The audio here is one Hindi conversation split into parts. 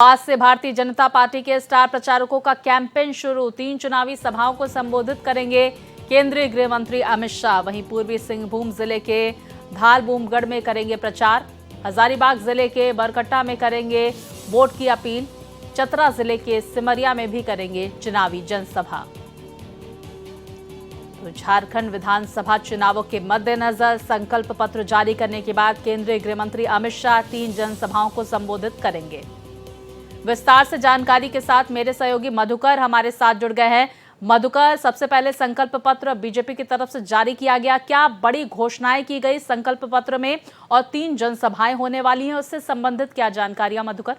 आज से भारतीय जनता पार्टी के स्टार प्रचारकों का कैंपेन शुरू। 3 चुनावी सभाओं को संबोधित करेंगे केंद्रीय गृह मंत्री अमित शाह। वहीं पूर्वी सिंहभूम जिले के धालबूमगढ़ में करेंगे प्रचार। हजारीबाग जिले के बरकट्टा में करेंगे वोट की अपील। चतरा जिले के सिमरिया में भी करेंगे चुनावी जनसभा। तो झारखंड विधानसभा चुनावों के मद्देनजर संकल्प पत्र जारी करने के बाद केंद्रीय गृह मंत्री अमित शाह 3 जनसभाओं को संबोधित करेंगे। विस्तार से जानकारी के साथ मेरे सहयोगी मधुकर हमारे साथ जुड़ गए हैं। मधुकर, सबसे पहले संकल्प पत्र बीजेपी की तरफ से जारी किया गया, क्या बड़ी घोषणाएं की गई संकल्प पत्र में और 3 जनसभाएं होने वाली हैं, उससे संबंधित क्या जानकारियां मधुकर?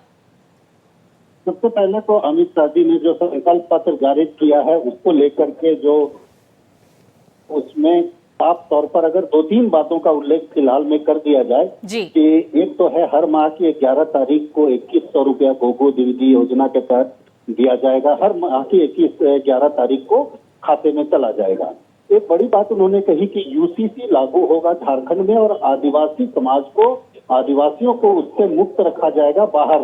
सबसे पहले तो अमित शाह जी ने जो संकल्प पत्र जारी किया है उसको लेकर के जो उसमें साफ तौर पर अगर 2-3 बातों का उल्लेख फिलहाल में कर दिया जाए कि एक तो है हर माह की 11 तारीख को 2100 रुपया गोगो दीदी योजना के तहत दिया जाएगा। हर माह की 11 तारीख को खाते में चला जाएगा। एक बड़ी बात उन्होंने कही कि यूसीसी लागू होगा झारखंड में और आदिवासी समाज को, आदिवासियों को उससे मुक्त रखा जाएगा, बाहर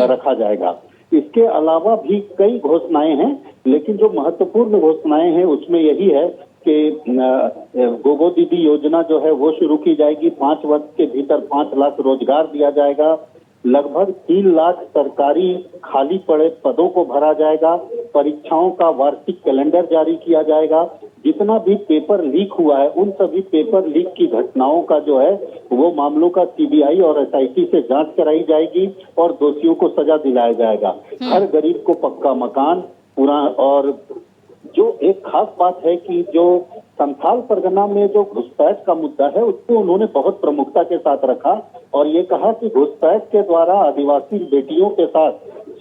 रखा जाएगा। इसके अलावा भी कई घोषणाएं हैं, लेकिन जो महत्वपूर्ण घोषणाएं हैं उसमें यही है कि गोगो दीदी योजना जो है वो शुरू की जाएगी। 5 वर्ष के भीतर 5 लाख रोजगार दिया जाएगा। लगभग 3 लाख सरकारी खाली पड़े पदों को भरा जाएगा। परीक्षाओं का वार्षिक कैलेंडर जारी किया जाएगा। जितना भी पेपर लीक हुआ है उन सभी पेपर लीक की घटनाओं का जो है वो मामलों का सीबीआई और एसआईटी से जांच कराई जाएगी और दोषियों को सजा दिलाया जाएगा। हर गरीब को पक्का मकान पूरा। और जो एक खास बात है कि जो संथाल परगना में जो घुसपैठ का मुद्दा है उसको उन्होंने बहुत प्रमुखता के साथ रखा और ये कहा कि घुसपैठ के द्वारा आदिवासी बेटियों के साथ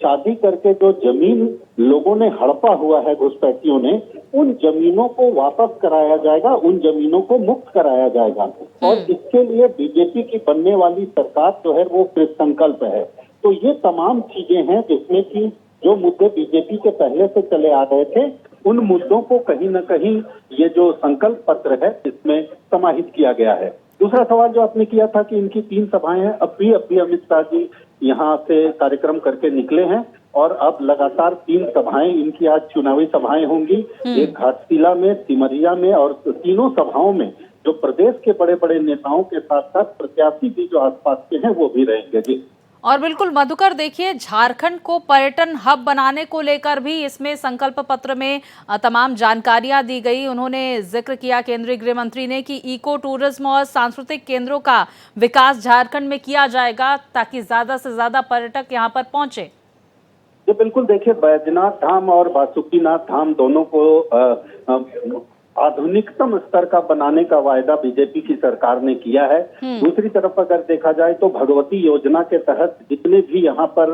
शादी करके जो जमीन लोगों ने हड़पा हुआ है घुसपैठियों ने, उन जमीनों को वापस कराया जाएगा, उन जमीनों को मुक्त कराया जाएगा। और इसके लिए बीजेपी की बनने वाली सरकार जो है वो कृत संकल्प है। तो ये तमाम चीजें हैं जिसमें कि जो मुद्दे बीजेपी के पहले से चले आ रहे थे उन मुद्दों को कहीं न कहीं ये जो संकल्प पत्र है इसमें समाहित किया गया है। दूसरा सवाल जो आपने किया था कि इनकी 3 सभाएं हैं, अब भी अमित शाह जी यहाँ से कार्यक्रम करके निकले हैं और अब लगातार 3 सभाएं इनकी आज चुनावी सभाएं होंगी। एक घाटशिला में, सिमरिया में और तीनों सभाओं में जो प्रदेश के बड़े बड़े नेताओं के साथ साथ प्रत्याशी भी जो आसपास के हैं वो भी रहेंगे। जी और बिल्कुल मधुकर, देखिए झारखंड को पर्यटन हब बनाने को लेकर भी इसमें संकल्प पत्र में तमाम जानकारियां दी गई। उन्होंने जिक्र किया केंद्रीय गृह मंत्री ने कि इको टूरिज्म और सांस्कृतिक केंद्रों का विकास झारखंड में किया जाएगा ताकि ज्यादा से ज्यादा पर्यटक यहां पर पहुंचे। जी बिल्कुल, देखिए बैजनाथ धाम और बासुकीनाथ धाम दोनों को आधुनिकतम स्तर का बनाने का वायदा बीजेपी की सरकार ने किया है। दूसरी तरफ अगर देखा जाए तो भगवती योजना के तहत जितने भी यहाँ पर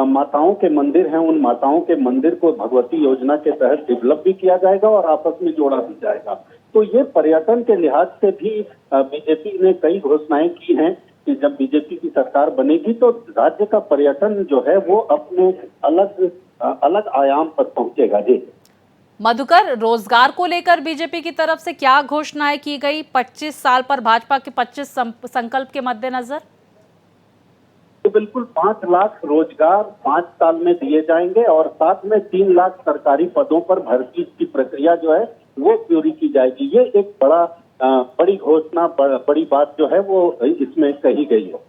माताओं के मंदिर हैं उन माताओं के मंदिर को भगवती योजना के तहत डेवलप भी किया जाएगा और आपस में जोड़ा भी जाएगा। तो ये पर्यटन के लिहाज से भी बीजेपी ने कई घोषणाएं की हैं कि जब बीजेपी की सरकार बनेगी तो राज्य का पर्यटन जो है वो अपने अलग आयाम पर पहुंचेगा। जी मधुकर, रोजगार को लेकर बीजेपी की तरफ से क्या घोषणाएं की गई 25 साल पर भाजपा के 25 संकल्प के मद्देनजर? तो बिल्कुल 5 लाख रोजगार 5 साल में दिए जाएंगे और साथ में 3 लाख सरकारी पदों पर भर्ती की प्रक्रिया जो है वो पूरी की जाएगी। ये एक बड़ी घोषणा, बड़ी बात जो है वो इसमें कही गई है।